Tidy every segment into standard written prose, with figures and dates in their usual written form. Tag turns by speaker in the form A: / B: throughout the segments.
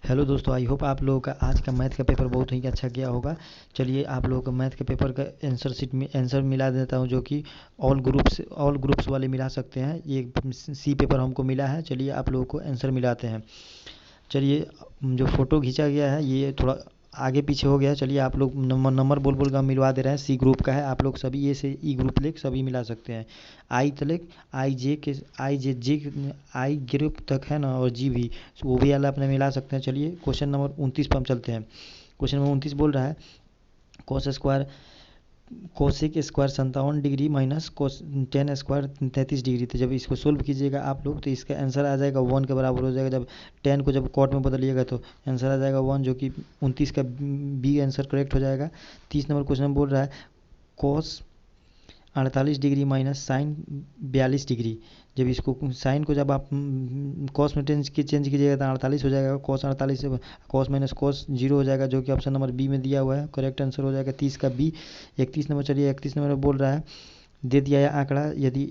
A: Hello दोस्तों, I hope आप लोगों का आज का मैथ का पेपर बहुत ही अच्छा गया होगा। चलिए आप लोगों को मैथ के पेपर का आंसर शीट में आंसर मिला देता हूं, जो कि ऑल ग्रुप्स वाले मिला सकते हैं। ये सी पेपर हमको मिला है। चलिए आप लोगों को आंसर मिलाते हैं। चलिए, जो फ़ोटो खींचा गया है ये थोड़ा आगे पीछे हो गया। चलिए आप लोग नंबर नंबर बोल बोल कर मिलवा दे रहे हैं। सी ग्रुप का है, आप लोग सभी ए से ई ग्रुप लेक सभी मिला सकते हैं। आई तलक आई जे के आई जे आई ग्रुप तक है ना, और जी भी, वो भी वाला अपने मिला सकते हैं। चलिए क्वेश्चन नंबर 29 पर हम चलते हैं। क्वेश्चन नंबर 29 बोल रहा है cos square cosec square 57 degree minus cos ten square 33 degree. तो जब इसको सोल्व कीजिएगा आप लोग तो इसका आंसर आ जाएगा 1 के बराबर हो जाएगा। जब टेन को जब कॉट में बदलिएगा तो आंसर आ जाएगा 1, जो कि 29 का बी आंसर करेक्ट हो जाएगा। 30 नंबर क्वेश्चन बोल रहा है कोस 48 डिग्री माइनस साइन 42 डिग्री। जब इसको साइन को जब आप कॉस में चेंज कीजिएगा तो 48 हो जाएगा। कॉस 48 से कॉस माइनस कॉस 0 हो जाएगा, जो कि ऑप्शन नंबर बी में दिया हुआ है। करेक्ट आंसर हो जाएगा 30 का बी। 31 नंबर, चलिए 31 नंबर बोल रहा है दे दिया है आंकड़ा, यदि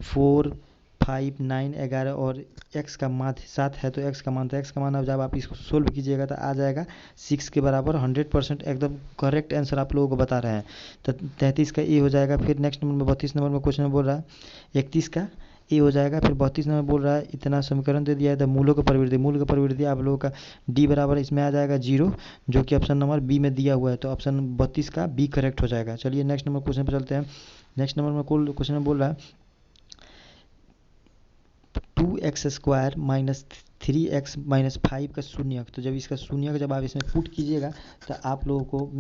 A: 4 5 9 11 और एक्स का मान 7 है तो एक्स का मान, तो एक्स का मान अब जब आप इसको सोल्व कीजिएगा तो आ जाएगा 6 के बराबर। 100% एकदम करेक्ट आंसर आप लोगों को बता रहे हैं। तो 33 का ए हो जाएगा। फिर नेक्स्ट नंबर में 32 नंबर में क्वेश्चन में बोल रहा है 31 का ए हो जाएगा। फिर 32 नंबर बोल रहा है इतना समीकरण दे दिया है तो मूल का प्रवृत्ति आप लोगों का डी बराबर इसमें आ जाएगा 0, जो कि ऑप्शन नंबर बी में दिया हुआ है। तो ऑप्शन 32 का बी करेक्ट हो जाएगा। चलिए नेक्स्ट नंबर क्वेश्चन पर चलते हैं। नेक्स्ट नंबर में कुल क्वेश्चन में बोल रहा है 2x² माइनस 3x माइनस 5 का शून्यक। तो जब इसका शून्यक जब आप इसमें पुट कीजिएगा तो आप लोगों को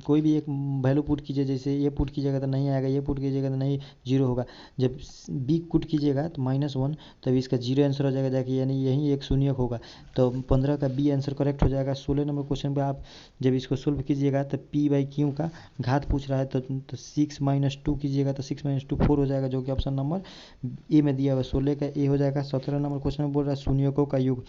A: कोई भी एक वैल्यू पुट कीजिए। जैसे ये पुट कीजिएगा तो नहीं आएगा, ये पुट कीजिएगा तो नहीं, 0 होगा। जब बी पुट कीजिएगा तो -1, तब इसका 0 आंसर हो जाएगा जाके, यानी यही एक शून्यक होगा। तो 15 का बी आंसर करेक्ट हो जाएगा। 16 नंबर क्वेश्चन पर आप जब इसको सोल्व कीजिएगा तो p/q का घात पूछ रहा है तो 6 - 2 कीजिएगा तो 6 - 2 4 हो जाएगा, जो कि ऑप्शन नंबर ए में दिया हुआ। 16 का ए हो जाएगा। 17 नंबर क्वेश्चन में बोल रहा है शून्यकों का योग।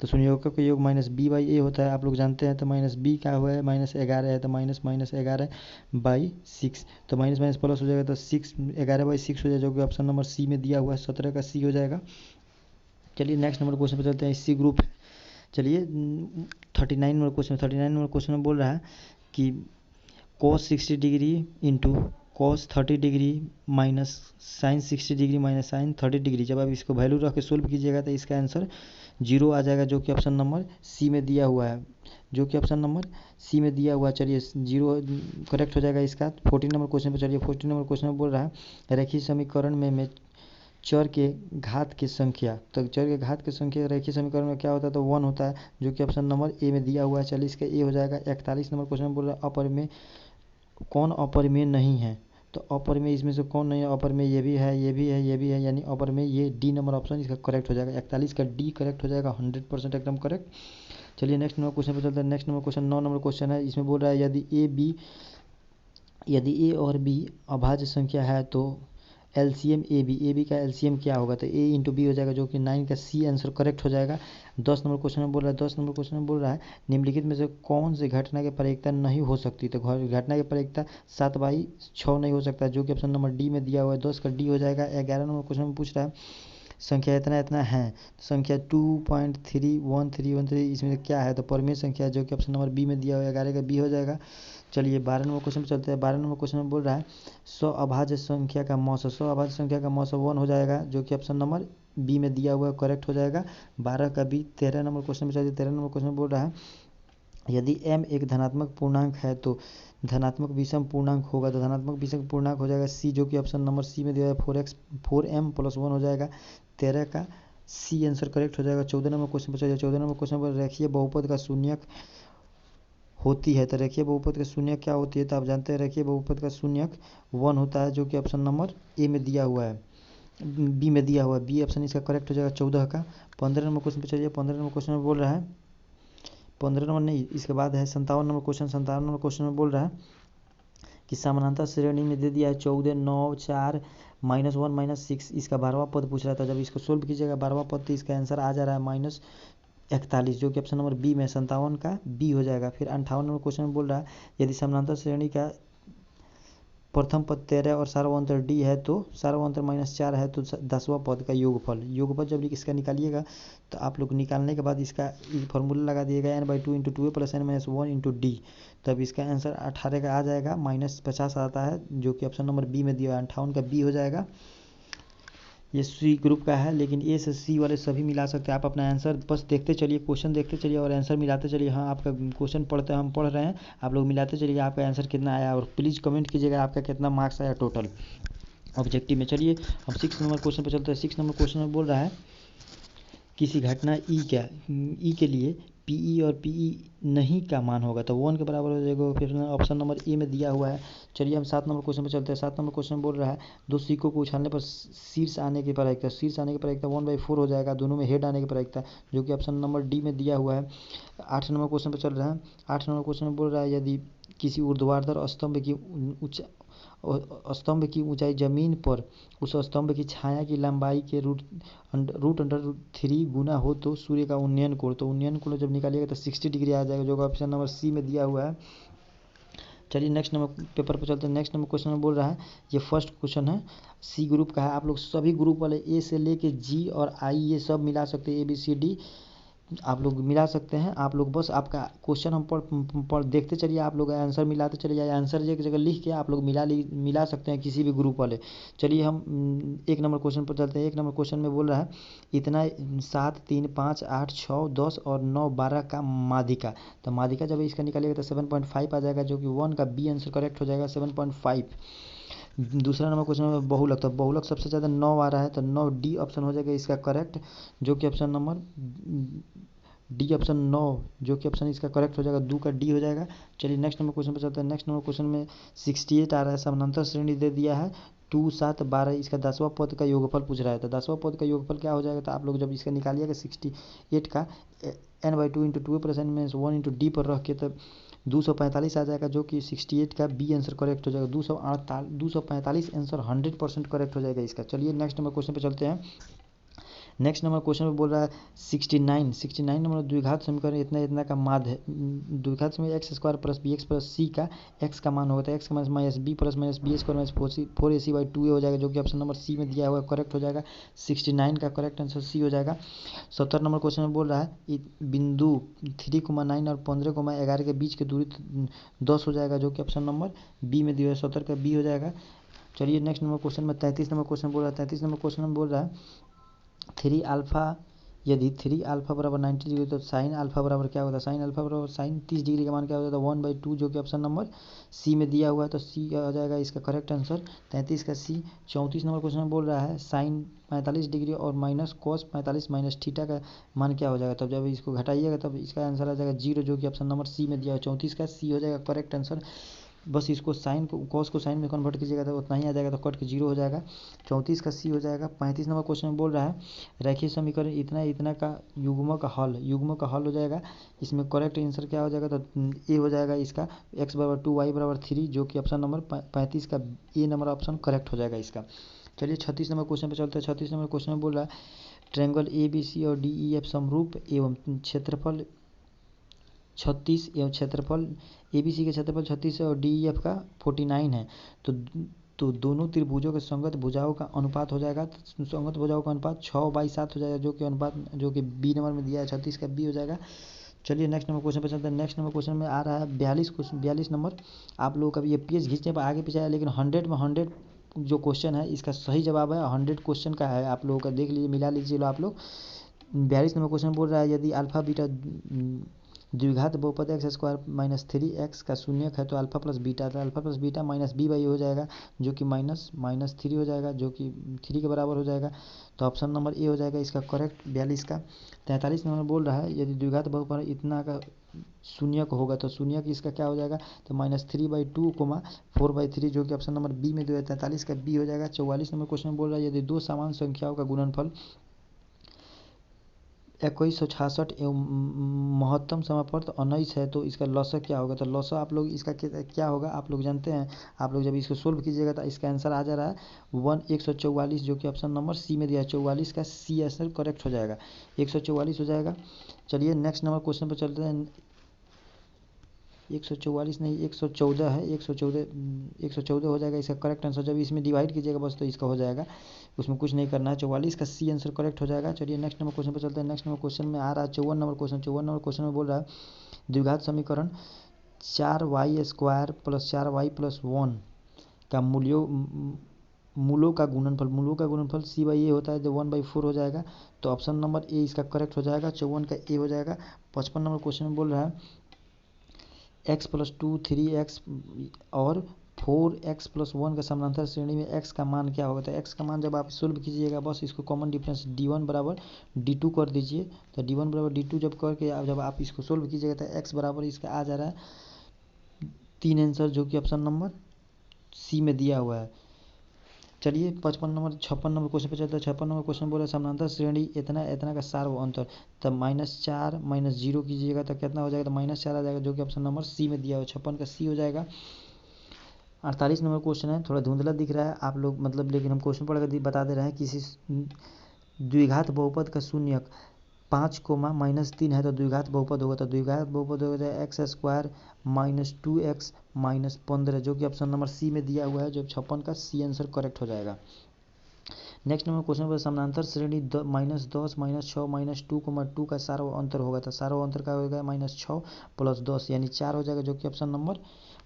A: तो शून्यकों का योग -b/a होता है, आप लोग जानते हैं। तो -b क्या हुआ है, -11 है, तो -11/6। तो माइनस माइनस प्लस हो जाएगा तो 11/6 हो जाएगा, जो कि ऑप्शन नंबर सी में दिया हुआ है। 17 का सी हो जाएगा। चलिए नेक्स्ट नंबर क्वेश्चन पर चलते हैं। C group. चलिए 39 नंबर क्वेश्चन में बोल रहा है कि cos 60 degree into cos 30 degree minus sine 60 degree minus sine 30 degree. जब आप इसको वैल्यू रख के सोल्व कीजिएगा तो इसका आंसर 0 आ जाएगा, जो कि ऑप्शन नंबर सी में दिया हुआ है। चलिए 0 करेक्ट हो जाएगा इसका। 14 नंबर क्वेश्चन पर चलिए। 14 नंबर क्वेश्चन में बोल रहा है रेखीय समीकरण में चर के घात की संख्या। तो चर के घात की संख्या रेखीय समीकरण में क्या होता है, तो 1 होता है, जो कि ऑप्शन नंबर ए में दिया हुआ है। चलिए इसका ए हो जाएगा। 41 नंबर क्वेश्चन बोल रहा है अपरिमेय कौन अपरिमेय नहीं है। तो अपरिमेय इसमें से कौन नहीं है, अपरिमेय ये भी है, ये भी है, ये भी है, यानी अपरिमेय ये डी नंबर ऑप्शन इसका करेक्ट हो जाएगा। 41 का डी करेक्ट हो जाएगा, 100% एकदम करेक्ट। चलिए नेक्स्ट नंबर क्वेश्चन पर चलते हैं। Next number question 9 number question है। इसमें बोल रहा है यदि ए और बी अभाज्य संख्या है तो एलसीएम ए बी का एलसीएम क्या होगा, तो ए इंटू बी हो जाएगा, जो कि 9 का सी आंसर करेक्ट हो जाएगा। 10 नंबर क्वेश्चन में बोल रहा है 10 नंबर क्वेश्चन में बोल रहा है निम्नलिखित में से कौन सी घटना की प्रयोक्ता नहीं हो सकती। तो घटना की प्रयोक्ता 7/6 नहीं हो सकता, जो कि ऑप्शन नंबर डी में दिया हुआ है। 10 का डी हो जाएगा। 11 नंबर क्वेश्चन में पूछ रहा है संख्या इतना इतना है, संख्या 2.31313 इसमें क्या है, तो परमेय संख्या, जो कि ऑप्शन नंबर बी में दिया हुआ है। 11 का बी हो जाएगा। चलिए 12 नंबर क्वेश्चन पे चलते हैं। 12 नंबर क्वेश्चन में बोल रहा है 100 अभाज्य संख्या का मौसा 1 हो जाएगा, जो कि ऑप्शन नंबर बी में दिया हुआ है, करेक्ट हो जाएगा। 12 का बी। 13 नंबर क्वेश्चन पे चलिए। 13 नंबर क्वेश्चन में बोल रहा है यदि m एक धनात्मक पूर्णांक है तो धनात्मक विषम पूर्णांक होगा, तो धनात्मक विषम पूर्णांक हो जाएगा सी, जो कि ऑप्शन नंबर सी में दिया है। 4m + 1 हो जाएगा। 13 का सी आंसर करेक्ट हो जाएगा। 14 नंबर क्वेश्चन पर चलिए। 14 नंबर क्वेश्चन पर रेखीय बहुपद का शून्यक होती है, तो रेखीय बहुपद का शून्यक क्या होती है, तो आप जानते हैं रेखीय बहुपद का शून्यक 1 होता है, जो कि ऑप्शन नंबर ए में दिया हुआ है, बी में दिया हुआ है। बी ऑप्शन इसका करेक्ट हो जाएगा 14 का। 15 नंबर क्वेश्चन पर चलिए। 15 नंबर क्वेश्चन में बोल रहा है 15 नंबर नहीं, इसके बाद है 57 नंबर क्वेश्चन। 57 नंबर क्वेश्चन में बोल रहा है कि समानांतर श्रेणी में दे दिया है 14 9 4 -1 -6। इसका 12वां पद पूछ रहा था। जब इसको सोल्व कीजिएगा 12वां पद तो इसका आंसर आ जा रहा है -41, जो कि ऑप्शन नंबर बी में 57 का बी हो जाएगा। फिर 58 नंबर क्वेश्चन में बोल रहा है यदि समानांतर श्रेणी का प्रथम पद 13 और सार्वंतर डी है तो सार्वंतर -4 है तो 10वां पद का योगफल जब इसका निकालिएगा तो आप लोग निकालने के बाद इसका फॉर्मूला लगा दिएगा n/2 × 2a + n-1 × d, तब इसका आंसर 18 का आ जाएगा, -50 आता है जो कि ऑप्शन नंबर बी में दिया है, 58 का बी हो जाएगा। ये सी ग्रुप का है, लेकिन ए से सी वाले सभी मिला सकते हैं। आप अपना आंसर बस देखते चलिए, क्वेश्चन देखते चलिए और आंसर मिलाते चलिए। हाँ, आपका क्वेश्चन हम पढ़ रहे हैं, आप लोग मिलाते चलिए आपका आंसर कितना आया, और प्लीज़ कमेंट कीजिएगा आपका कितना मार्क्स आया टोटल ऑब्जेक्टिव में। चलिए हम 6 नंबर क्वेश्चन पर चलते हैं। 6 नंबर क्वेश्चन में बोल रहा है किसी घटना ई के लिए पीई और पीई नहीं का मान होगा तो 1 के बराबर हो जाएगा। फिर ऑप्शन नंबर ए में दिया हुआ है। चलिए हम 7 नंबर क्वेश्चन पे चलते हैं। 7 नंबर क्वेश्चन बोल रहा है दो सिक्कों को उछालने पर शीर्ष आने की प्रायिकता 1/4 हो जाएगा, दोनों में हेड आने की प्रायिकता, जो कि ऑप्शन नंबर डी में दिया हुआ है। 8 नंबर क्वेश्चन पे चल रहा है। 8 नंबर क्वेश्चन में बोल रहा है यदि किसी ऊर्ध्वाधर स्तंभ की ऊंचाई जमीन पर उस स्तंभ की छाया की लंबाई के √3 गुना हो तो सूर्य का उन्नयन कोण, तो उन्नयन कोण जब निकालिएगा तो 60 डिग्री आ जाएगा, जो कि ऑप्शन नंबर सी में दिया हुआ है। चलिए नेक्स्ट नंबर पेपर पर चलते हैं। नेक्स्ट नंबर क्वेश्चन में बोल रहा है, ये फर्स्ट क्वेश्चन है, सी ग्रुप का है। आप लोग सभी ग्रुप वाले ए से लेके जी और आई ये सब मिला सकते हैं, ABCD आप लोग मिला सकते हैं। आप लोग बस आपका क्वेश्चन हम पढ़ देखते चलिए, आप लोग आंसर मिलाते चलिए जाइए, आंसर एक जगह लिख के आप लोग मिला सकते हैं किसी भी ग्रुप वाले। चलिए हम 1 नंबर क्वेश्चन पर चलते हैं। 1 नंबर क्वेश्चन में बोल रहा है इतना 7, 3, 5, 8, 6, 10 और 9, 12 का माध्यिका, तो माध्यिका जब इसका निकालिएगा तो 7.5 आ जाएगा, जो कि 1 का बी आंसर करेक्ट हो जाएगा 7.5। दूसरा नंबर क्वेश्चन में बहुलक, तो बहुलक सबसे ज़्यादा 9 आ रहा है तो 9 डी ऑप्शन हो जाएगा इसका करेक्ट, जो कि ऑप्शन नंबर डी ऑप्शन 9 जो कि ऑप्शन इसका करेक्ट हो जाएगा, 2 का डी हो जाएगा। चलिए नेक्स्ट नंबर क्वेश्चन पर चलते हैं। नेक्स्ट नंबर क्वेश्चन में 68 आ रहा है, समानांतर श्रेणी दे दिया है 2, 7, 12, इसका 10वां पद का योगफल पूछ रहा है, तो 10वां पद का योगफल क्या हो जाएगा, तो आप लोग जब इसका निकालिएगा 68 का n/2 × 2a + n-1 × d पर रख के तब 245 आ जाएगा, जो कि 68 का बी आंसर करेक्ट हो जाएगा। 245 आंसर 100% करेक्ट हो जाएगा इसका। चलिए नेक्स्ट नंबर क्वेश्चन पे चलते हैं। नेक्स्ट नंबर क्वेश्चन में बोल रहा है 69 नंबर द्विघात समीकरण इतना का माध्य है। द्विघात समीकरण x² + bx + c का x का मान होगा तो x का मान -b + -b² - 4ac/2a हो जाएगा, जो कि ऑप्शन नंबर सी में दिया हुआ है, करेक्ट हो जाएगा। 69 का करेक्ट आंसर सी हो जाएगा। 70 नंबर क्वेश्चन में बोल रहा है बिंदु 3,9 और 15,11 के बीच की दूरी 10 हो जाएगा, जो कि ऑप्शन नंबर बी में दिया है, 70 का बी हो जाएगा। चलिए नेक्स्ट नंबर क्वेश्चन में 33 नंबर क्वेश्चन बोल रहा है। 33 नंबर क्वेश्चन में बोल रहा है 3 अल्फा, यदि 3 अल्फा बराबर 90 डिग्री तो साइन अल्फा बराबर क्या होता है, साइन अल्फा बराबर साइन 30 डिग्री का मान क्या होता है, 1/2, जो कि ऑप्शन नंबर सी में दिया हुआ है, तो सी आ जाएगा इसका करेक्ट आंसर 33 का सी। 34 नंबर क्वेश्चन में बोल रहा है साइन 45 डिग्री और माइनस कॉस 45 माइनस थीटा का मान क्या हो जाएगा, तब जब इसको घटाइएगा तब इसका आंसर आ जाएगा 0, जो कि ऑप्शन नंबर सी में दिया है, 34 का सी हो जाएगा करेक्ट आंसर। बस इसको साइन को कॉस को साइन में कन्वर्ट कीजिएगा तो उतना ही आ जाएगा, तो कट के 0 हो जाएगा, 34 का सी हो जाएगा। 35 नंबर क्वेश्चन में बोल रहा है रैखिक समीकरण इतना का युग्म का हल हो जाएगा, इसमें करेक्ट आंसर क्या हो जाएगा, तो ए हो जाएगा इसका x = 2 y = 3, जो कि ऑप्शन नंबर 35 का ए नंबर ऑप्शन करेक्ट हो जाएगा इसका। चलिए 36 नंबर क्वेश्चन पे चलते हैं। 36 नंबर क्वेश्चन में बोल रहा है ट्रायंगल ABC और DEF समरूप एवं क्षेत्रफल 36 एवं क्षेत्रफल ABC के क्षेत्रफल 36 है और DEF का 49 है, तो दोनों त्रिभुजों के संगत भुजाओं का अनुपात हो जाएगा, संगत भुजाओं का अनुपात 6/7 हो जाएगा, जो कि बी नंबर में दिया है, 36 का बी हो जाएगा। चलिए नेक्स्ट नंबर क्वेश्चन पे चलते हैं। नेक्स्ट नंबर क्वेश्चन में आ रहा है 42 नंबर। आप लोगों का भी ये पेज खींचने पर आगे पीछे है, लेकिन 100 में 100 जो क्वेश्चन है इसका सही जवाब है, 100 क्वेश्चन का है, आप लोगों का देख लीजिए, मिला लीजिए आप लोग। 42 नंबर क्वेश्चन बोल रहा है यदि अल्फा बीटा द्विघात बहुपद x² - 3x का शून्यक है तो अल्फा प्लस बीटा, तो अल्फा प्लस बीटा -b/a हो जाएगा, जो कि -3 हो जाएगा, जो कि 3 के बराबर हो जाएगा, तो ऑप्शन नंबर ए हो जाएगा इसका करेक्ट 42 का। 43 नंबर बोल रहा है यदि द्विघात बहुपद इतना का शून्यक होगा तो शून्यक इसका क्या हो जाएगा, तो -3/2, 4/3, जो कि ऑप्शन नंबर बी में 43 का बी हो जाएगा। 44 नंबर क्वेश्चन बोल रहा है यदि दो समान संख्याओं का गुणनफल 2166 एवं महत्तम समापर्त 19 है तो इसका लॉसा क्या होगा, तो लॉसा आप लोग इसका क्या होगा आप लोग जानते हैं, आप लोग जब इसको सोल्व कीजिएगा तो इसका आंसर आ जा रहा है 144, जो कि ऑप्शन नंबर सी में दिया है, 44 का सी आंसर करेक्ट हो जाएगा, 144 हो जाएगा। चलिए नेक्स्ट नंबर क्वेश्चन पर चलते हैं। 144 नहीं, 114 है, 114 हो जाएगा इसका करेक्ट आंसर। जब इसमें डिवाइड कीजिएगा बस तो इसका हो जाएगा, उसमें कुछ नहीं करना है। 44 का सी आंसर करेक्ट हो जाएगा। चलिए नेक्स्ट नंबर क्वेश्चन पर चलते हैं। नेक्स्ट नंबर क्वेश्चन में आ रहा है 54 नंबर क्वेश्चन। 54 नंबर क्वेश्चन में बोल रहा है द्विघात समीकरण 4y² + 4y+1 का मूलों का गुणनफल c/a होता है, जो 1/4 हो जाएगा। तो ऑप्शन नंबर ए इसका करेक्ट हो जाएगा, 54 का ए हो जाएगा। 55 नंबर क्वेश्चन में बोल रहा है x + 2 3x और 4x+1 का समानांतर श्रेणी में x का मान क्या होगा। तो x का मान जब आप सोल्व कीजिएगा बस इसको कॉमन डिफरेंस d1 बराबर d2 कर दीजिए। तो d1 बराबर d2 जब करके जब आप इसको सोल्व कीजिएगा तो x बराबर इसका आ जा रहा है 3 आंसर, जो कि ऑप्शन नंबर सी में दिया हुआ है। चलिए 56 नंबर क्वेश्चन पे चलते हैं। 56 नंबर क्वेश्चन बोला समानांतर श्रेणी इतना इतना का सार व अंतर। तब -4 -0 कीजिएगा तो कितना हो जाएगा, तो -4 आ जाएगा, जो कि ऑप्शन नंबर सी में दिया हुआ है। 56 का सी हो जाएगा। 48 नंबर क्वेश्चन है, थोड़ा धुंधला दिख रहा है आप लोग मतलब, लेकिन हम क्वेश्चन पढ़ कर बता दे रहे हैं। किसी द्विघात बहुपद का शून्यक 5, -3 है तो द्विघात बहुपद होगा। तो द्विघात बहुपद हो जाए x² - 2x - 15, जो कि ऑप्शन नंबर सी में दिया हुआ है, जो 56 का सी आंसर करेक्ट हो जाएगा। नेक्स्ट नंबर क्वेश्चन पर समानांतर श्रेणी -10 -6 -2, 2 का सार व अंतर होगा। तो सार व अंतर का होगा -6 + 10 यानी 4 हो जाएगा, जो कि ऑप्शन नंबर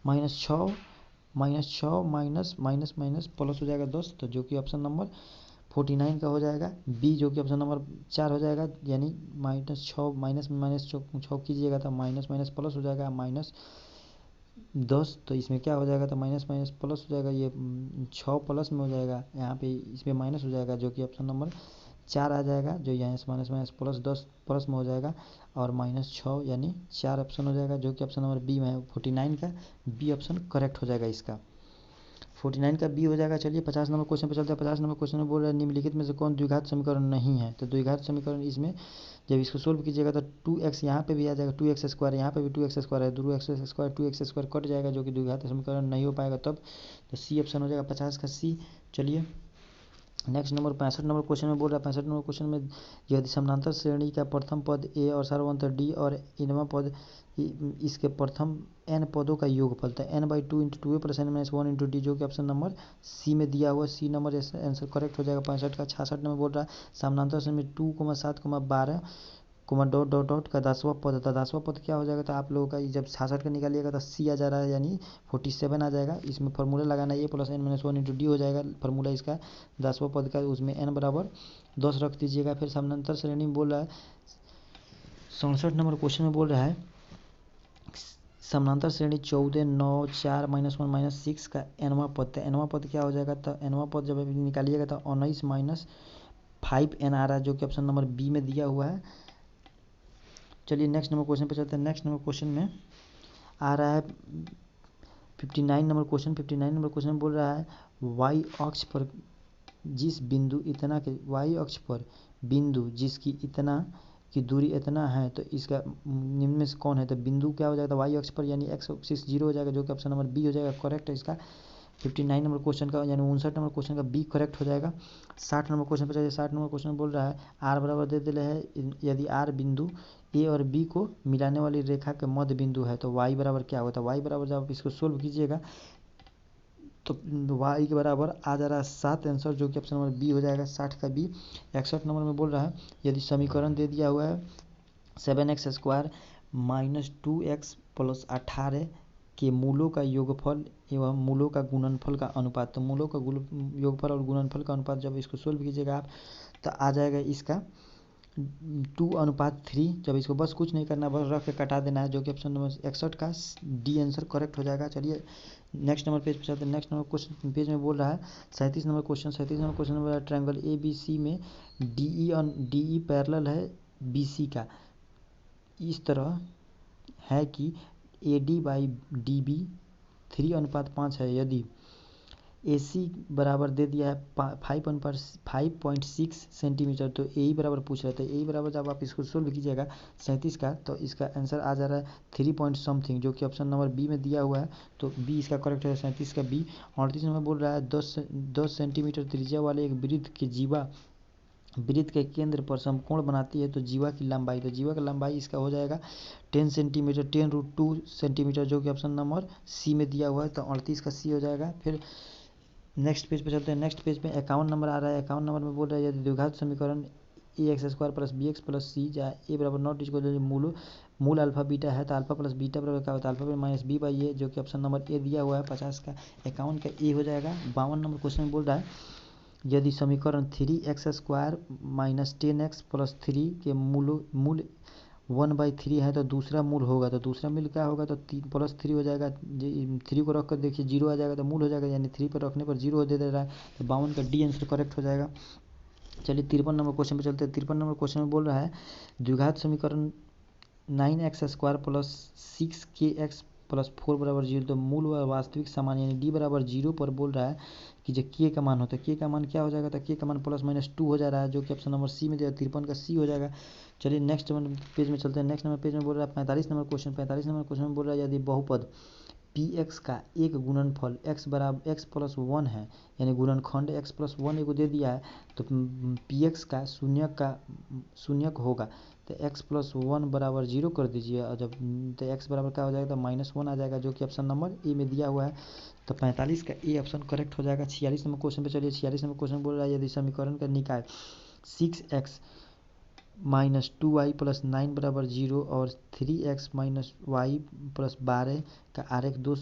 A: -6 माइनस प्लस हो जाएगा 10, तो जो कि ऑप्शन नंबर 49 का हो जाएगा बी, जो कि ऑप्शन नंबर 4 हो जाएगा। यानी -6 -6 कीजिएगा तो माइनस प्लस हो जाएगा -10, तो इसमें क्या हो जाएगा, तो माइनस प्लस हो जाएगा, ये 6 प्लस में हो जाएगा, यहाँ पे इसमें माइनस हो जाएगा, जो कि ऑप्शन नंबर 4 आ जाएगा, जो यहाँ से माइनस प्लस 10 प्लस में हो जाएगा और -6 यानी 4 ऑप्शन हो जाएगा, जो कि ऑप्शन नंबर बी में है। 49 का बी ऑप्शन करेक्ट हो जाएगा इसका। 49 का बी हो जाएगा। चलिए 50 नंबर क्वेश्चन पे चलते हैं। 50 नंबर क्वेश्चन में बोल रहा है निम्नलिखित में से कौन द्विघात समीकरण नहीं है। तो द्विघात समीकरण इसमें जब इसको सोल्व कीजिएगा तो 2x यहाँ पे भी आ जाएगा, 2x² यहाँ पे भी 2x² है, 2x² कट जाएगा, जो कि द्विघात समीकरण नहीं हो पाएगा तब। तो सी ऑप्शन हो जाएगा 50 का सी। चलिए नेक्स्ट नंबर 65 नंबर क्वेश्चन में बोल रहा है। 65 नंबर क्वेश्चन में यदि समानांतर श्रेणी का प्रथम पद ए और सार्वंतर डी और इनवा पद इसके प्रथम n पदों का योगफल था n/2 × 2a + n - 1 × d, जो कि ऑप्शन नंबर सी में दिया हुआ, सी नंबर आंसर करेक्ट हो जाएगा। 65 का 66 नंबर बोल रहा है समानांतर श्रेणी 2, 7, 12 डॉट का 10वां पद था। 10वां पद क्या हो जाएगा, तो आप लोगों का जब 66 का निकालिएगा तो सी आ जा रहा है, यानी 47 आ जाएगा। इसमें फार्मूला लगाना है a + n - 1 × d हो जाएगा फार्मूला इसका 10वां पद का, उसमें n बराबर 10 रख दीजिएगा। फिर समानांतर श्रेणी में बोल रहा है 67 नंबर क्वेश्चन में बोल रहा है समानांतर श्रेणी 14, 9, 4 - 1 - 6 का nवां पद था। nवां पद क्या हो जाएगा, तो nवां पद जब निकालिएगा तो 19 - 5n आ रहा है, जो कि ऑप्शन नंबर बी में दिया हुआ है। चलिए नेक्स्ट नंबर क्वेश्चन पे चलते हैं। नेक्स्ट नंबर क्वेश्चन में आ रहा है 59 नंबर क्वेश्चन। 59 नंबर क्वेश्चन बोल रहा है y अक्ष पर जिस बिंदु इतना के y अक्ष पर बिंदु जिसकी इतना की दूरी इतना है, तो इसका निम्न में से कौन है। तो बिंदु क्या हो जाएगा, वाई अक्ष पर, यानी x एक्सिस 0 हो जाएगा, जो कि ऑप्शन नंबर बी हो जाएगा करेक्ट है इसका। 59 नंबर क्वेश्चन का यानी 59 नंबर क्वेश्चन का बी करेक्ट हो जाएगा। 60 नंबर क्वेश्चन पर चलिए। 60 नंबर क्वेश्चन बोल रहा है आर बराबर दे दिया है, यदि आर बिंदु ए और बी को मिलाने वाली रेखा के मध्य बिंदु है तो वाई बराबर क्या होता है। वाई बराबर जब आप इसको सोल्व कीजिएगा तो वाई के बराबर आ जा रहा है 7 आंसर, जो कि ऑप्शन नंबर बी हो जाएगा 60 का बी। 61 नंबर में बोल रहा है यदि समीकरण दे दिया हुआ है 7x² - 2x + 18 के मूलों का योगफल एवं मूलों का गुणनफल का अनुपात। तो मूलों का योगफल और गुणनफल का अनुपात जब इसको सोल्व कीजिएगा आप तो आ जाएगा इसका 2:3। जब इसको बस कुछ नहीं करना, बस रख के कटा देना है, जो कि ऑप्शन नंबर 61 का डी आंसर करेक्ट हो जाएगा। चलिए नेक्स्ट नंबर पेज पे चलते हैं। नेक्स्ट नंबर क्वेश्चन पेज में बोल रहा है 37 नंबर क्वेश्चन। 37 नंबर क्वेश्चन में बोल रहा है ट्रायंगल ए बी सी में डी पैरेलल है बी सी का इस तरह है कि AD/DB 3:5 है। यदि AC बराबर दे दिया है 5.6 सेंटीमीटर, तो AE बराबर पूछ रहे थे। AE बराबर जब आप इसको सोल्व कीजिएगा 37 का, तो इसका आंसर आ जा रहा है 3 पॉइंट समथिंग, जो कि ऑप्शन नंबर बी में दिया हुआ है, तो बी इसका करेक्ट है 37 का बी। 38 नंबर बोल रहा है 10 सेंटीमीटर त्रिज्या वाले एक वृत्त की जीवा वृत्त के केंद्र पर समकोण बनाती है तो जीवा की लंबाई, तो जीवा की लंबाई इसका हो जाएगा 10 सेंटीमीटर, 10√2 सेंटीमीटर, जो कि ऑप्शन नंबर सी में दिया हुआ है। तो 38 का सी हो जाएगा। फिर नेक्स्ट पेज पे चलते हैं। नेक्स्ट पेज पे 51 नंबर आ रहा है। 51 नंबर में बोल रहा है यदि द्विघात समीकरण ax² plus B X plus C जहाँ ए बराबर नॉट इक्वल मूल अल्फा बीटा है तो अल्फा प्लस बीटा बराबर क्या होता है, अल्फा पर माइनस बी बाई ए, जो कि ऑप्शन नंबर ए दिया हुआ है। 50 का 51 का ए हो जाएगा। 52 नंबर क्वेश्चन में बोल रहा है यदि समीकरण 3x² माइनस 10x प्लस 3 के मूल 1/3 है तो दूसरा मूल होगा, तो दूसरा मूल क्या होगा, तो 3 हो जाएगा। 3 को रख कर देखिए 0 आ जाएगा तो मूल हो जाएगा, यानी 3 पर रखने पर 0 दे रहा है। तो 52 का डी आंसर करेक्ट हो जाएगा। चलिए 53 नंबर क्वेश्चन पे चलते हैं। 53 नंबर क्वेश्चन में बोल रहा है द्विघात समीकरण 9x² प्लस 6kx प्लस 4 बराबर 0, तो मूल व वास्तविक समान यानी डी बराबर 0 पर बोल रहा है कि जो के का मान होता है, के का मान क्या हो जाएगा, तो के का मान +-2 हो जा रहा है, जो कि ऑप्शन नंबर सी में दिया। 53 का सी हो जाएगा। चलिए नेक्स्ट पेज में चलते हैं। नेक्स्ट नंबर पेज में बोल रहा है 45 नंबर क्वेश्चन। 45 नंबर क्वेश्चन में बोल रहा है यदि बहुपद पी एक्स का एक गुणनफल x बराबर x प्लस 1 है, यानी गुणनखंड x प्लस 1 एगो दे दिया है, तो पी एक्स का शून्यक होगा, तो x प्लस 1 बराबर 0 कर दीजिए, और जब तो x बराबर क्या हो जाएगा, तो -1 आ जाएगा, जो कि ऑप्शन नंबर ए में दिया हुआ है। तो 45 का ए ऑप्शन करेक्ट हो जाएगा। 46 नंबर क्वेश्चन पे चलिए। 46 नंबर क्वेश्चन बोल रहा है यदि समीकरण का निकाय 6x माइनस 2y प्लस 9 बराबर 0 और 3x माइनस वाई प्लस 12 का आरेख दो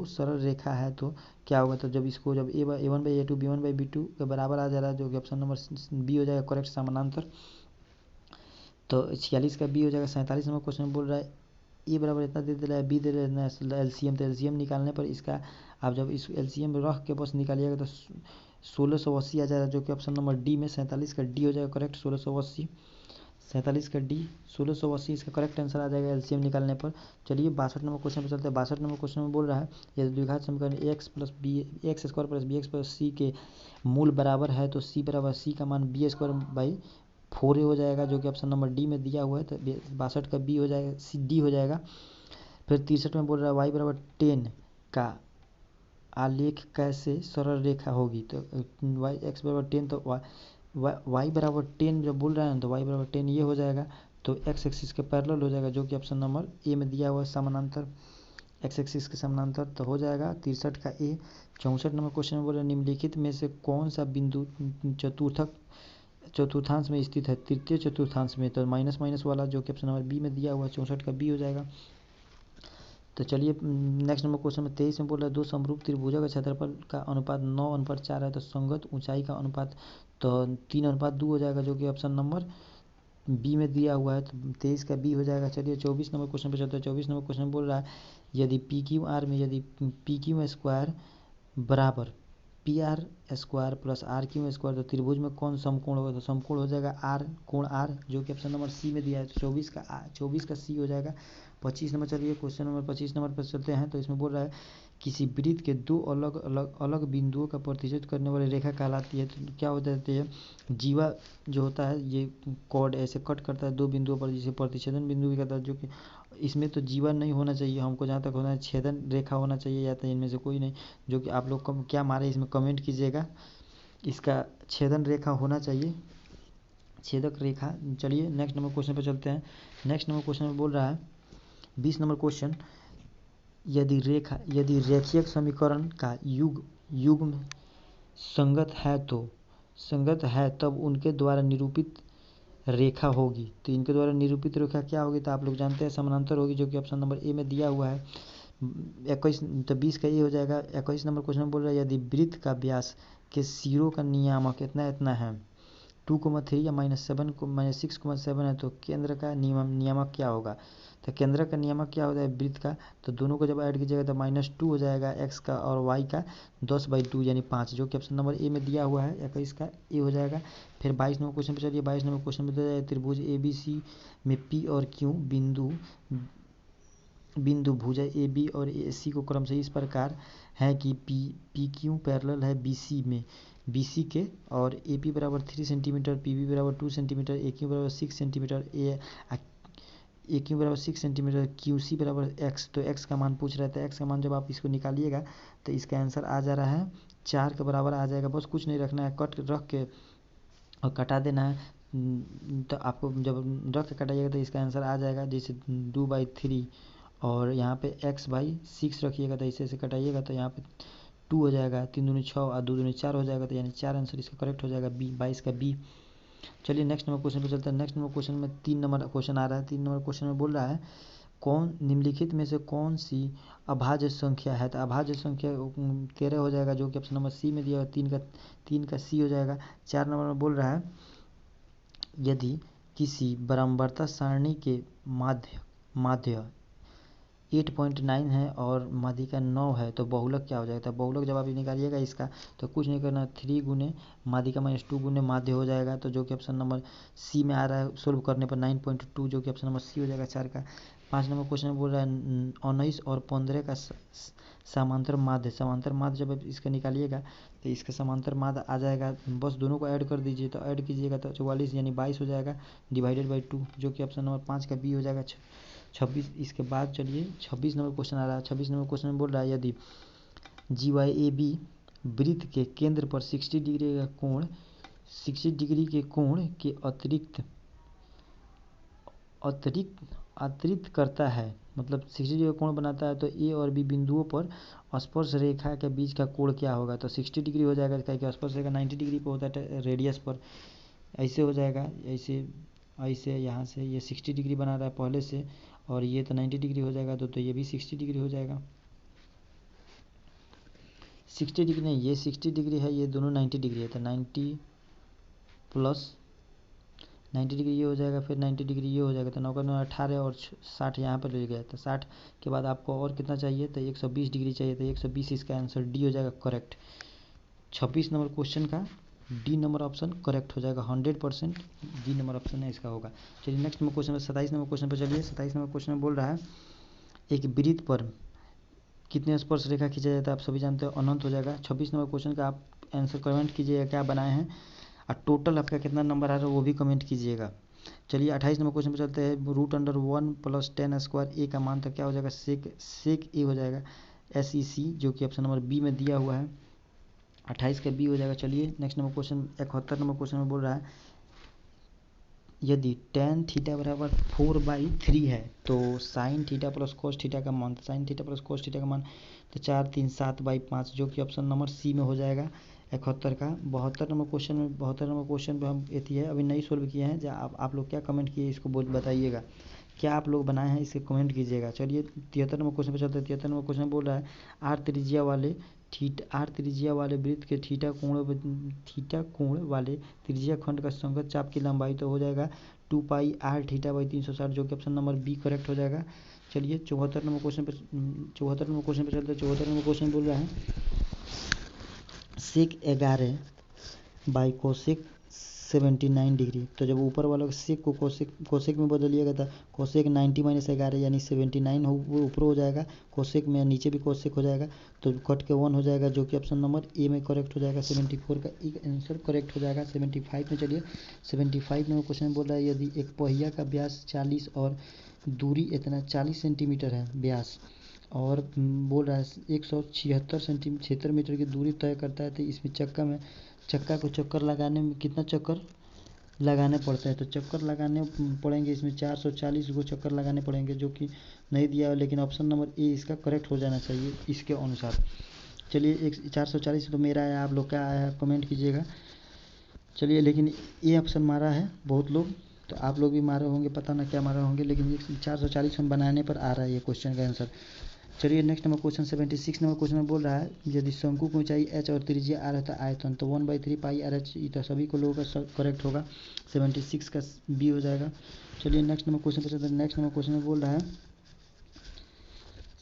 A: सरल रेखा है तो क्या होगा, तो जब इसको जब a1/a2 b1/b2 के बराबर आ जा रहा है, जो कि ऑप्शन नंबर बी हो जाएगा करेक्ट, समानांतर। तो 46 का बी हो जाएगा। 47 नंबर क्वेश्चन बोल रहा है ए बराबर इतना दे रहा है, बी दे रहा है एलसीएम, तो एलसीएम निकालने पर इसका आप जब इस एलसीएम रख के बस निकालिएगा तो 1680 आ जाएगा, जो कि ऑप्शन नंबर डी में 47 का डी हो जाएगा करेक्ट, 1680। 47 का डी 1680 इसका करेक्ट आंसर आ जाएगा एलसीएम निकालने पर। चलिए 62 नंबर क्वेश्चन पर चलते हैं। 62 नंबर क्वेश्चन में बोल रहा है यदि द्विघात समीकरण x plus B x² plus B X plus C के मूल बराबर है तो सी बराबर सी का मान b²/4 हो जाएगा, जो कि ऑप्शन नंबर डी में दिया हुआ है। तो 62 का बी हो जाएगा, सी डी हो जाएगा। फिर 63 में बोल रहा है y बराबर 10 का आलेख कैसे सरल रेखा होगी, तो y x बराबर 10 तो y बराबर 10 जब बोल रहा है तो y बराबर 10 ये हो जाएगा, तो x एक्सिस के पैरेलल हो जाएगा, जो कि ऑप्शन नंबर ए में दिया हुआ है, समानांतर, x एक्सिस के समानांतर, तो हो जाएगा 63 का ए। 64 नंबर क्वेश्चन में बोल रहे निम्नलिखित में से कौन सा बिंदु चतुर्थांश में स्थित है, तृतीय चतुर्थांश में, तो माइनस माइनस वाला, जो कि ऑप्शन नंबर बी में दिया हुआ है। 64 का बी हो जाएगा। तो चलिए नेक्स्ट नंबर क्वेश्चन में 23 में बोल रहा है दो समरूप त्रिभुजों का क्षेत्रफल का अनुपात 9:4 है, तो संगत ऊंचाई का अनुपात तो 3:2 हो जाएगा, जो कि ऑप्शन नंबर बी में दिया हुआ है। तो 23 का बी हो जाएगा। चलिए 24 नंबर क्वेश्चन पे चलते हैं। 24 नंबर क्वेश्चन बोल रहा है यदि पी क्यू आर में यदि पी क्यू स्क्वायर बराबर P R square plus R Q square, तो त्रिभुज में कौन समकोण होगा, तो समकोण हो जाएगा आर, कोण आर, जो कि ऑप्शन नंबर सी में दिया है। तो 24 का सी हो जाएगा। 25 नंबर चलिए क्वेश्चन नंबर 25 नंबर पर चलते हैं। तो इसमें बोल रहा है किसी वृत्त के दो अलग बिंदुओं का प्रतिच्छेद करने वाली रेखा कहलाती है, तो क्या हो जाती है, जीवा जो होता है ये कॉर्ड ऐसे कट करता है दो बिंदुओं पर, जिसे प्रतिच्छेदन बिंदु भी कहता है, जो कि इसमें तो जीवा नहीं होना चाहिए, हमको जहाँ तक होना है छेदन रेखा होना चाहिए, या तो इनमें से कोई नहीं, जो कि आप लोग को क्या मारे इसमें कमेंट कीजिएगा। इसका छेदन रेखा होना चाहिए, छेदक रेखा। चलिए नेक्स्ट नंबर क्वेश्चन पर चलते हैं। नेक्स्ट नंबर क्वेश्चन में बोल रहा है 20 नंबर क्वेश्चन यदि रेखीय समीकरण का युग्म संगत है तब उनके द्वारा निरूपित रेखा होगी, तो इनके द्वारा निरूपित रेखा क्या होगी, तो आप लोग जानते हैं समानांतर होगी, जो कि ऑप्शन नंबर ए में दिया हुआ है। 21 तो 20 का ये हो जाएगा। 21 नंबर क्वेश्चन बोल रहा है यदि वृत्त का व्यास के सिरों का नियामक इतना है 2,3 या -6,7 है, तो केंद्र का नियामक क्या होगा, तो केंद्र का नियामक क्या होता है वृत्त का, तो दोनों को जब ऐड कीजिएगा तो -2 हो जाएगा एक्स का और वाई का 10/2 यानी 5, जो कि ऑप्शन नंबर ए में दिया हुआ है। 21 का ए हो जाएगा। फिर 22 नंबर क्वेश्चन पे चलिए। 22 नंबर क्वेश्चन में दिया जाए त्रिभुज ए बी सी में पी और क्यू बिंदु भुजा ए बी और ए सी को क्रमशः इस प्रकार है कि पी क्यू पैरेलल है बी सी के, और ए पी बराबर 3 सेंटीमीटर, पी बी बराबर 2 सेंटीमीटर, ए क्यू बराबर 6 सेंटीमीटर, ए क्यू बराबर 6 सेंटीमीटर, क्यू सी बराबर एक्स, तो एक्स का मान पूछ रहा था। एक्स का मान जब आप इसको निकालिएगा तो इसका आंसर आ जा रहा है 4 के बराबर आ जाएगा। बस कुछ नहीं रखना है, कट रख के और कटा देना है। तो आपको जब रख के कटाइएगा तो इसका आंसर आ जाएगा, जैसे 2/3 और यहाँ पे x/6 रखिएगा तो ऐसे ऐसे कटाइएगा तो यहाँ पे 2 हो जाएगा, 3 दूनी 6 और 2 दूनी 4 हो जाएगा, तो यानी 4 आंसर इसका करेक्ट हो जाएगा, बी 22 का बी। चलिए नेक्स्ट नंबर क्वेश्चन पे चलते हैं। नेक्स्ट नंबर क्वेश्चन में 3 नंबर क्वेश्चन आ रहा है। 3 नंबर क्वेश्चन में बोल रहा है कौन निम्नलिखित में से कौन सी अभाज्य संख्या है। तो अभाज्य संख्या 13 हो जाएगा, जो कि ऑप्शन नंबर सी में दिया हुआ, 3 का सी हो जाएगा। 4 नंबर में बोल रहा है यदि किसी बराबरता सारणी के माध्य 8.9 है और माध्यिका 9 है तो बहुलक क्या हो जाएगा। तो बहुलक जब आप निकालिएगा इसका तो कुछ नहीं करना, 3 गुने माध्यिका -2 गुने माध्य हो जाएगा, तो जो कि ऑप्शन नंबर सी में आ रहा है। सोल्व करने पर 9.2 जो कि ऑप्शन नंबर सी हो जाएगा 4 का। 5 नंबर क्वेश्चन में बोल रहा है 19 और 15 का समांतर माध्य जब इसका निकालिएगा तो इसका समांतर माध्य आ जाएगा, बस दोनों को ऐड कर दीजिए, तो ऐड कीजिएगा तो 44 यानी 22 हो जाएगा, डिवाइडेड बाई 2 जो कि ऑप्शन नंबर 5 का बी हो जाएगा 26। इसके बाद चलिए 26 नंबर क्वेश्चन आ रहा है। 26 नंबर क्वेश्चन में बोल रहा है यदि GYAB वृत्त के केंद्र पर 60 डिग्री का कोण 60 डिग्री के कोण के अतिरिक्त करता है, मतलब 60 डिग्री का कोण बनाता है, तो ए और बी बिंदुओं पर स्पर्श रेखा के बीच का कोण क्या होगा। तो 60 डिग्री हो जाएगा, क्या स्पर्श रेखा 90 डिग्री पर होता है रेडियस पर, ऐसे हो जाएगा, ऐसे यहाँ से ये 60 डिग्री बना रहा है पहले से, और ये तो 90 डिग्री हो जाएगा, तो ये भी 60 डिग्री हो जाएगा। 60 डिग्री नहीं, ये 60 डिग्री है, ये दोनों 90 डिग्री है, तो 90 प्लस 90 डिग्री ये हो जाएगा, फिर 90 डिग्री ये हो जाएगा, तो 9 का 9 18 और 60 यहाँ पर ले गया, तो 60 के बाद आपको और कितना चाहिए, तो 120 डिग्री चाहिए, तो 120 इसका आंसर डी हो जाएगा करेक्ट। 26 नंबर क्वेश्चन का डी नंबर ऑप्शन करेक्ट हो जाएगा, 100% डी नंबर ऑप्शन है इसका होगा। चलिए नेक्स्ट नंबर क्वेश्चन में 27 नंबर क्वेश्चन पर चलिए। 27 नंबर क्वेश्चन में बोल रहा है एक वृत्त पर कितने स्पर्श रेखा खींचा जाता है, आप सभी जानते हो अनंत हो जाएगा। 26 नंबर क्वेश्चन का आप आंसर कमेंट कीजिएगा क्या बनाए हैं, और टोटल आपका कितना नंबर आ रहा है वो भी कमेंट कीजिएगा। चलिए 28 नंबर क्वेश्चन पर चलते हैं। √1 + 10 स्क्वायर ए का मान तो क्या हो जाएगा, सेक ए हो जाएगा, SEC जो कि ऑप्शन नंबर बी में दिया हुआ है, 28 का बी हो जाएगा। चलिए next number question 71 number question में बोल रहा है यदि tan थीटा बराबर 4/3 है तो sin theta plus cos theta का मान, sin theta plus cos theta का मान तो 4 3 7/5 जो कि ऑप्शन नंबर सी में हो जाएगा 71 का। 72 नंबर क्वेश्चन पे हम एथी है अभी नहीं सोल्व किए हैं, आप लोग क्या कमेंट किए इसको बताइएगा, क्या आप लोग बनाए हैं इसे कमेंट कीजिएगा। चलिए 73 नंबर क्वेश्चन पे चलते हैं। 73 नंबर क्वेश्चन बोल रहा है आर त्रिज्या वाले वृत्त के थीटा कोण वाले त्रिज्या खंड का संगत चाप की लंबाई तो हो जाएगा 2πr/360 जो कि ऑप्शन नंबर बी करेक्ट हो जाएगा। चलिए 74 नंबर क्वेश्चन पे चलते हैं। 74 नंबर क्वेश्चन बोल रहा है सेक 11/कोसेक 79 डिग्री, तो जब ऊपर वाला सेक को कोसेक में बदलिएगा तो कोसेक 90 - 11 यानी 79 ऊपर हो जाएगा, कोसेक में नीचे भी कोसेक हो जाएगा, तो कट के 1 हो जाएगा जो कि ऑप्शन नंबर ए में करेक्ट हो जाएगा। 74 का एक आंसर करेक्ट हो जाएगा। 75 में चलिए 75 नंबर क्वेश्चन बोल रहा है यदि एक पहिया का व्यास 40 और दूरी इतना 40 सेंटीमीटर है व्यास, और बोल रहा है 176 मीटर की दूरी तय करता है, तो इसमें चक्का को चक्कर लगाने में कितना चक्कर लगाने पड़ता है, तो चक्कर लगाने पड़ेंगे इसमें 440 को चक्कर लगाने पड़ेंगे, जो कि नहीं दिया है, लेकिन ऑप्शन नंबर ए इसका करेक्ट हो जाना चाहिए इसके अनुसार। चलिए 440 तो मेरा है, आप लोग क्या आया है कमेंट कीजिएगा। चलिए लेकिन ये ऑप्शन मारा है बहुत लोग, तो आप लोग भी मारे होंगे, पता ना क्या मारे होंगे, लेकिन ये 440 हम बनाने पर आ रहा है ये क्वेश्चन का आंसर। चलिए next number question 76 number question में बोल रहा है यदि शंकु की ऊंचाई h और त्रिज्या r है तो आयतन तो 1/3πrh, तो सभी को लोगों का करेक्ट होगा, 76 का बी हो जाएगा। चलिए नेक्स्ट नंबर क्वेश्चन पे चलते हैं। नेक्स्ट नंबर क्वेश्चन में बोल रहा है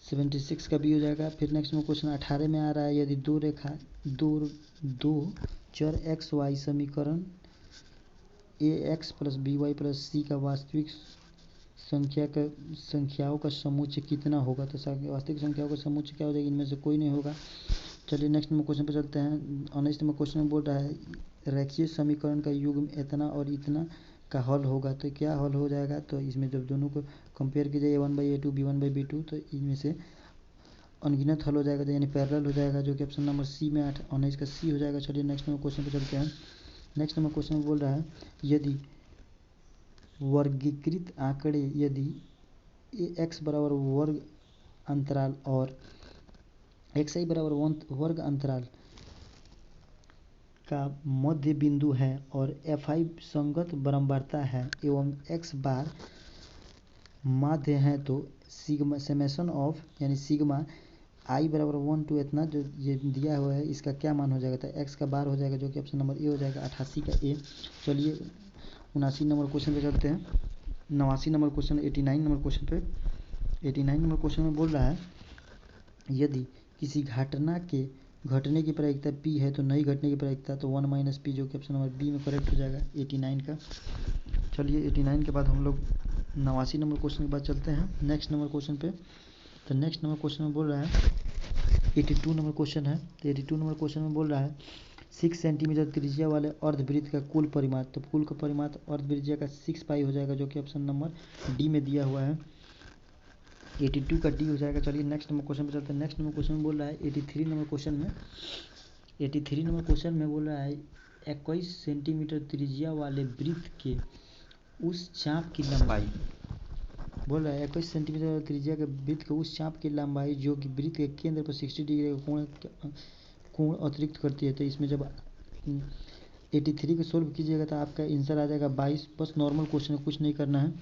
A: 76 का बी हो जाएगा। फिर नेक्स्ट नंबर क्वेश्चन 18 में आ रहा है यदि दो चर एक्स वाई समीकरण ax + by + c का वास्तविक संख्याओं का समुच्चय कितना होगा, तो वास्तविक संख्याओं का समुच्चय क्या हो जाएगा, इनमें से कोई नहीं होगा। चलिए नेक्स्ट नंबर क्वेश्चन पे चलते हैं। 19 नंबर क्वेश्चन में बोल रहा है रेखीय समीकरण का युग्म इतना और इतना का हल होगा, तो क्या हल हो जाएगा, तो इसमें जब दोनों को कंपेयर की जाए a1/a2 b1/b2 तो इनमें से अनगिनत हल हो जाएगा, तो यानी पैरेलल हो जाएगा, जो कि ऑप्शन नंबर सी में 19 का सी हो जाएगा। चलिए नेक्स्ट नंबर क्वेश्चन पे चलते हैं। नेक्स्ट नंबर क्वेश्चन में बोल रहा है यदि वर्गीकृत आंकड़े यदि x बराबर वर्ग अंतराल और xi बराबर वर्ग अंतराल का मध्य बिंदु है और fi संगत बारंबारता है एवं x बार माध्य है तो सिग्मा समेशन ऑफ यानी सिग्मा i बराबर 1 टू इतना जो ये दिया हुआ है इसका क्या मान हो जाएगा, तो x का बार हो जाएगा जो कि ऑप्शन नंबर ए हो जाएगा 88 का ए। चलिए 79 नंबर क्वेश्चन पे चलते हैं। 89 नंबर क्वेश्चन 89 नंबर क्वेश्चन पे 89 नंबर क्वेश्चन में बोल रहा है यदि किसी घटना के घटने की प्रायिकता p है तो नहीं घटने की प्रायिकता तो 1 माइनस पी जो कि ऑप्शन नंबर बी में करेक्ट हो जाएगा 89 का। चलिए 89 के बाद हम लोग 89 नंबर क्वेश्चन के बाद चलते हैं नेक्स्ट नंबर क्वेश्चन पे। तो नेक्स्ट नंबर क्वेश्चन में बोल रहा है 82 नंबर क्वेश्चन है। तो 82 नंबर क्वेश्चन में बोल रहा है 6 सेंटीमीटर त्रिज्या वाले अर्धवृत्त का कुल परिमाप, तो कुल का परिमाप अर्धवृत्त का 6 पाई हो जाएगा जो कि ऑप्शन नंबर डी में दिया हुआ है 82 का डी हो जाएगा। चलिए नेक्स्ट नंबर क्वेश्चन पे चलते हैं। नेक्स्ट नंबर क्वेश्चन में बोल रहा है 83 नंबर क्वेश्चन में 83 नंबर क्वेश्चन में बोल रहा है 21 सेंटीमीटर त्रिज्या वाले वृत्त के उस चाप की लंबाई बोल रहा है 21 सेंटीमीटर त्रिज्या के वृत्त के उस चाप की लंबाई जो कि वृत्त के केंद्र पर 60 डिग्री का कोण अतिरिक्त करती है। तो इसमें जब 83 को सोल्व कीजिएगा तो आपका आंसर आ जाएगा 22। बस नॉर्मल क्वेश्चन है, कुछ नहीं करना है।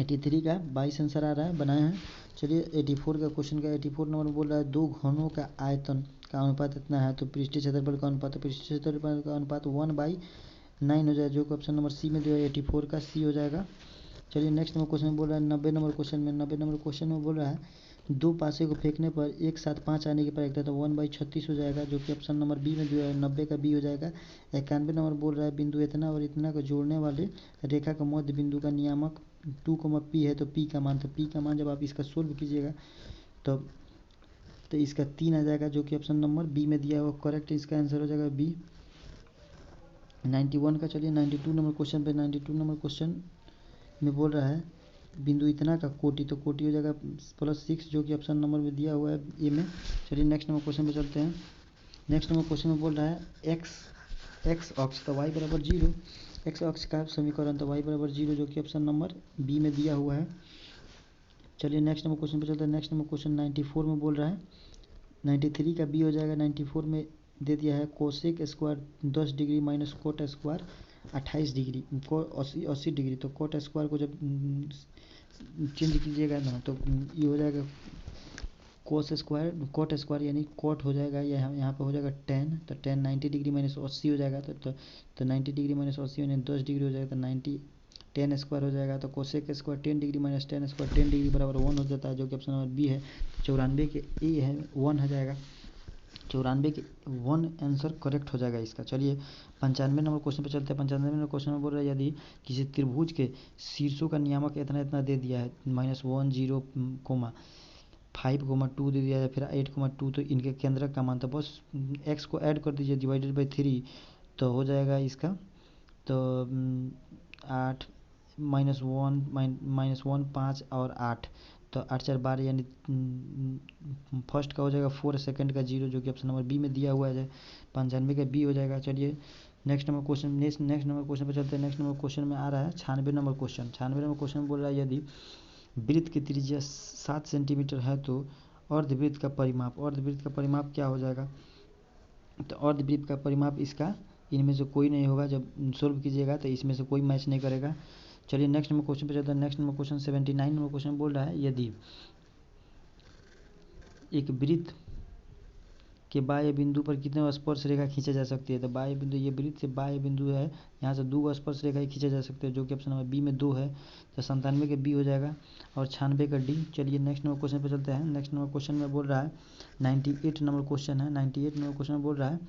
A: 83 का 22 आंसर आ रहा है, बनाए हैं। चलिए 84 का क्वेश्चन का 84 नंबर में बोल रहा है दो घनों का आयतन का अनुपात इतना है तो पृष्ठीय क्षेत्रफल का अनुपात, तो पृष्ठीय क्षेत्रफल का अनुपात 1/9 हो जाएगा जो कि ऑप्शन नंबर सी में दिया है 84 का सी हो जाएगा। चलिए नेक्स्ट नंबर क्वेश्चन में बोल रहा है 90 नंबर क्वेश्चन में 90 नंबर क्वेश्चन में बोल रहा है दो पासे को फेंकने पर एक साथ 5 आने की प्रायिकता तो 1/36 हो जाएगा जो कि ऑप्शन नंबर बी में दिया है 90 का बी हो जाएगा। 91 नंबर बोल रहा है बिंदु इतना और इतना को जोड़ने वाले रेखा का मध्य बिंदु का नियामक 2, है तो p का मान, तो p का मान जब आप इसका सोल्व कीजिएगा तो इसका 3 आ जाएगा जो कि ऑप्शन नंबर बी में दिया हुआ करेक्ट, इसका आंसर हो जाएगा बी 91 का। चलिए 92 नंबर क्वेश्चन पे 92 नंबर क्वेश्चन में बोल रहा है बिंदु इतना का कोटि, तो कोटि हो जाएगा +6 जो कि ऑप्शन नंबर में दिया हुआ है ए में। चलिए नेक्स्ट नंबर क्वेश्चन पे चलते हैं। नेक्स्ट नंबर क्वेश्चन में बोल रहा है एक्स अक्ष तो y बराबर 0, एक्स अक्ष का समीकरण तो y बराबर 0 जो कि ऑप्शन नंबर बी में दिया हुआ है। चलिए नेक्स्ट नंबर क्वेश्चन पे चलते हैं। नेक्स्ट नंबर क्वेश्चन 94 में बोल रहा है 93 का बी हो जाएगा। 94 में दे दिया है cosec square 10 degree minus cot square 28 degree को 80 डिग्री, तो कोट स्क्वायर को जब चेंज कीजिएगा ना तो ये हो जाएगा कोस स्क्वायर कोट स्क्वायर यानी कोट हो जाएगा यहाँ पे हो जाएगा 10, तो 10 90 डिग्री माइनस 80 हो जाएगा तो 90 डिग्री माइनस 80 यानी 10 डिग्री हो जाएगा तो 90 10 स्क्वायर हो जाएगा। तो cosec square 10 degree minus 10 square 10 degree बराबर 1 हो जाता है जो कि ऑप्शन नंबर बी है। 94 के ए है 1 हो जाएगा, 94 के 1 आंसर करेक्ट हो जाएगा इसका। चलिए 95 नंबर क्वेश्चन पे चलते हैं। 95 नंबर क्वेश्चन में बोल रहा है यदि किसी त्रिभुज के शीर्षों का नियामक इतना इतना दे दिया है -1 0 5, 2 दे दिया है फिर 8, 2 तो इनके केंद्रक का मान, तो बस x को ऐड कर दीजिए डिवाइडेड बाई 3 तो हो जाएगा इसका तो 8 -1 5 और 8 तो 8 4 12 यानी फर्स्ट का हो जाएगा 4, सेकंड का 0 जो कि ऑप्शन नंबर बी में दिया हुआ है 95 का बी हो जाएगा। चलिए नेक्स्ट नंबर क्वेश्चन पे चलते हैं। नेक्स्ट नंबर क्वेश्चन में आ रहा है 96 नंबर क्वेश्चन। 96 नंबर क्वेश्चन में बोल रहा है यदि वृत्त की त्रिज्या 7 सेंटीमीटर है तो अर्धवृत्त का परिमाप क्या हो जाएगा, तो अर्धवृत्त का परिमाप इसका इनमें से कोई नहीं होगा, जब सोल्व कीजिएगा तो इसमें से कोई मैच नहीं करेगा। चलिए नेक्स्ट नंबर क्वेश्चन पे चलते हैं। Next number question 79 number question बोल रहा है यदि एक वृत्त के बाह्य बिंदु पर कितने स्पर्श रेखा खींचा जा सकती है, तो बाह्य बिंदु ये वृत्त से बाह्य बिंदु है यहाँ से 2 स्पर्श रेखा खींचा जा सकते हैं जो कि ऑप्शन नंबर बी में 2 है, तो 97 के बी हो जाएगा और 96 का डी। चलिए नेक्स्ट नंबर क्वेश्चन पे चलते हैं। नेक्स्ट नंबर क्वेश्चन में बोल रहा है 98 नंबर क्वेश्चन है। 98 नंबर क्वेश्चन में बोल रहा है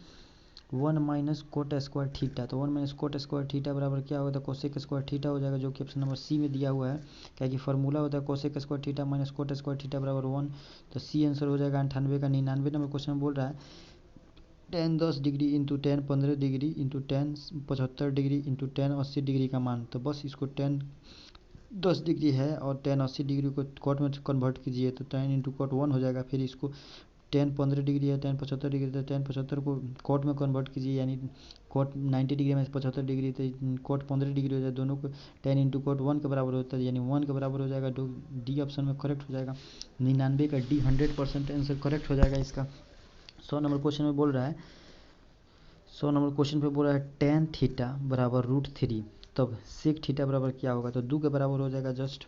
A: 1 माइनस कोट स्क्वायर थीटा, तो 1 माइनस कोट स्क्वायर थीटा बराबर क्या होगा, तो कोसेक स्क्वायर थीटा हो जाएगा जो कि ऑप्शन नंबर सी में दिया हुआ है, क्या कि फार्मूला होता है cosec square theta minus cot square theta बराबर 1, तो सी आंसर हो जाएगा 98 का। 99 नंबर क्वेश्चन में बोल रहा है 10 10 degree into 10 15 degree into 10 75 degree into 10 80 degree का मान, तो बस इसको 10 10 डिग्री है और 10 80 डिग्री को कॉट में कन्वर्ट कीजिए तो 10 इंटू कॉट 1 हो जाएगा, फिर इसको 10 15 डिग्री है 10 75 डिग्री तो 10 75 को कॉट में कन्वर्ट कीजिए यानी कोट 90 डिग्री में 75 डिग्री, तो कोट 15 डिग्री हो जाए, दोनों को 10 इंटू कोट 1 के बराबर होता है, यानी 1 के बराबर हो जाएगा। तो डी ऑप्शन में करेक्ट हो जाएगा। 99 का डी 100% आंसर करेक्ट हो जाएगा इसका। 100 नंबर क्वेश्चन में बोल रहा है, 100 नंबर क्वेश्चन पे बोल रहा है tan थीटा बराबर √3, तब सेक थीटा बराबर क्या होगा, तो 2 के बराबर हो जाएगा जस्ट।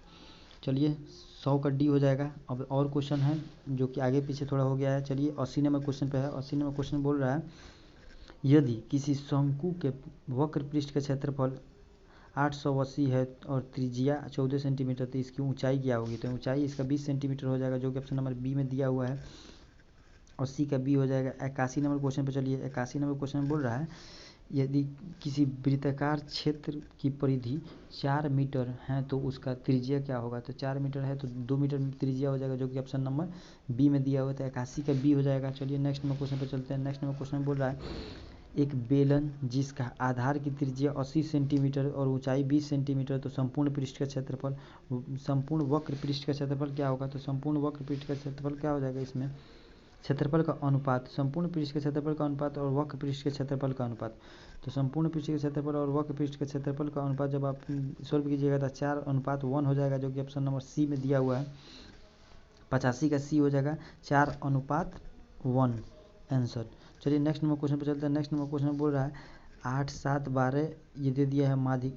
A: चलिए 100 का डी हो जाएगा। अब और क्वेश्चन है जो कि आगे पीछे थोड़ा हो गया है। चलिए 80 नंबर क्वेश्चन पे है। 80 नंबर क्वेश्चन बोल रहा है, यदि किसी शंकु के वक्र पृष्ठ का क्षेत्रफल 880 है और त्रिज्या 14 सेंटीमीटर, तो इसकी ऊंचाई क्या होगी, तो ऊंचाई इसका 20 सेंटीमीटर हो जाएगा, जो कि ऑप्शन नंबर बी में दिया हुआ है। 80 का बी हो जाएगा। 81 नंबर क्वेश्चन पे चलिए। 81 नंबर क्वेश्चन में बोल रहा है, यदि किसी वृत्ताकार क्षेत्र की परिधि 4 मीटर है तो उसका त्रिज्या क्या होगा, तो 4 मीटर है तो 2 मीटर त्रिज्या हो जाएगा, जो कि ऑप्शन नंबर बी में दिया हुआ था। 81 का बी हो जाएगा। चलिए नेक्स्ट नंबर क्वेश्चन पे चलते हैं। नेक्स्ट नंबर क्वेश्चन बोल रहा है, एक बेलन जिसका आधार की त्रिज्या 80 सेंटीमीटर और ऊंचाई 20 सेंटीमीटर, तो संपूर्ण पृष्ठ का क्षेत्रफल, संपूर्ण वक्र पृष्ठ का क्षेत्रफल क्या होगा, तो संपूर्ण वक्र पृष्ठ का क्षेत्रफल क्या हो जाएगा, इसमें क्षेत्रफल का अनुपात, संपूर्ण पृष्ठ के क्षेत्रफल का अनुपात और वक्र पृष्ठ के क्षेत्रफल का अनुपात। तो संपूर्ण पृष्ठ के क्षेत्रफल और वक्र पृष्ठ के क्षेत्रफल का अनुपात जब आप सॉल्व कीजिएगा तो 4:1 हो जाएगा, जो कि ऑप्शन नंबर सी में दिया हुआ है। 85 का सी हो जाएगा, 4:1 आंसर। चलिए नेक्स्ट नंबर क्वेश्चन पे चलते हैं। नेक्स्ट नंबर क्वेश्चन बोल रहा है 8, 7, 12 ये दे दिया है माध्यिक,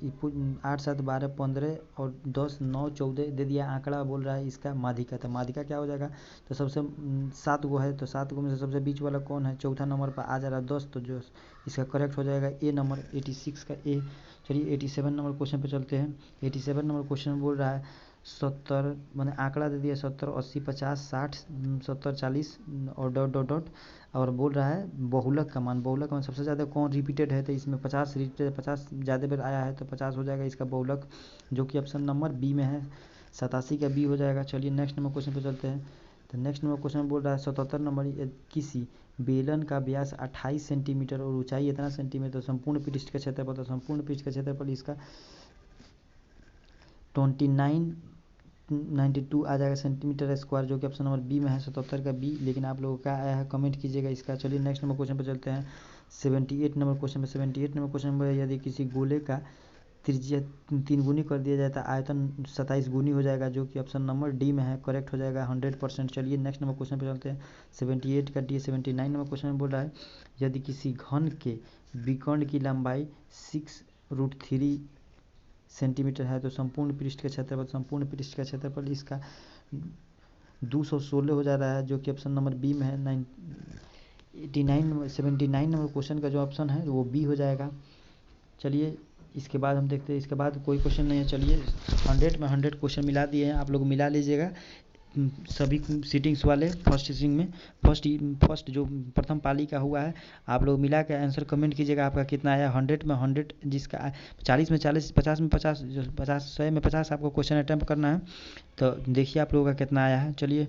A: 8, 7, 12, 15 और 10, 9, 14 दे दिया आंकड़ा, बोल रहा है इसका माध्यिका। तो माध्यिका क्या हो जाएगा, तो सबसे 7 गो है, तो 7 गो में से सबसे बीच वाला कौन है, चौथा नंबर पर आ जा रहा है 10, तो जो इसका करेक्ट हो जाएगा ए नंबर, 86 का ए। चलिए 87 नंबर क्वेश्चन पे चलते हैं। 87 नंबर क्वेश्चन बोल रहा है 70 मैंने आंकड़ा दे दिया 70, 80, 50, 60, 70, 40 और डॉट डॉट डॉट, और बोल रहा है बहुलक का मान। बहुलक का मान सबसे ज़्यादा कौन रिपीटेड है, तो इसमें 50 रिपीटेड, 50 ज़्यादा बार आया है तो 50 हो जाएगा इसका बहुलक, जो कि ऑप्शन नंबर बी में है। 87 का बी हो जाएगा। चलिए नेक्स्ट नंबर क्वेश्चन पे चलते हैं। तो नेक्स्ट नंबर क्वेश्चन बोल रहा है 77 नंबर, किसी बेलन का व्यास 28 सेंटीमीटर और ऊंचाई इतना सेंटीमीटर, संपूर्ण पृष्ठ का क्षेत्रफल, तो संपूर्ण पृष्ठ का क्षेत्रफल इसका 2992 आ जाएगा सेंटीमीटर स्क्वायर, जो कि ऑप्शन नंबर बी में है। 77 का बी, लेकिन आप लोगों का आया है कमेंट कीजिएगा इसका। चलिए नेक्स्ट नंबर क्वेश्चन पे चलते हैं। 78 नंबर क्वेश्चन पे 78 नंबर क्वेश्चन में यदि किसी गोले का त्रिज्या 3 गुनी कर दिया जाए तो आयतन 27 गुनी हो जाएगा, जो कि ऑप्शन नंबर डी में है, करेक्ट हो जाएगा 100%। चलिए नेक्स्ट नंबर क्वेश्चन पे चलते हैं। 78 का डी। 79 नंबर क्वेश्चन में बोल रहा है, यदि किसी घन के विकर्ण की लंबाई 6√3 सेंटीमीटर है तो संपूर्ण पृष्ठ का क्षेत्रफल, संपूर्ण पृष्ठ का क्षेत्रफल इसका 216 हो जा रहा है, जो कि ऑप्शन नंबर बी में है। 79 नंबर क्वेश्चन का जो ऑप्शन है वो बी हो जाएगा। चलिए इसके बाद हम देखते हैं, इसके बाद कोई क्वेश्चन नहीं है। चलिए 100 में 100 क्वेश्चन मिला दिए हैं, आप लोग मिला लीजिएगा सभी सीटिंग्स वाले। फर्स्ट सीटिंग में फर्स्ट जो प्रथम पाली का हुआ है, आप लोग मिला के आंसर कमेंट कीजिएगा आपका कितना आया। 100 में 100 जिसका 40 में 40, 50 में 50, 50, 100 में 50 आपको क्वेश्चन अटैम्प्ट करना है, तो देखिए आप लोगों का कितना आया है। चलिए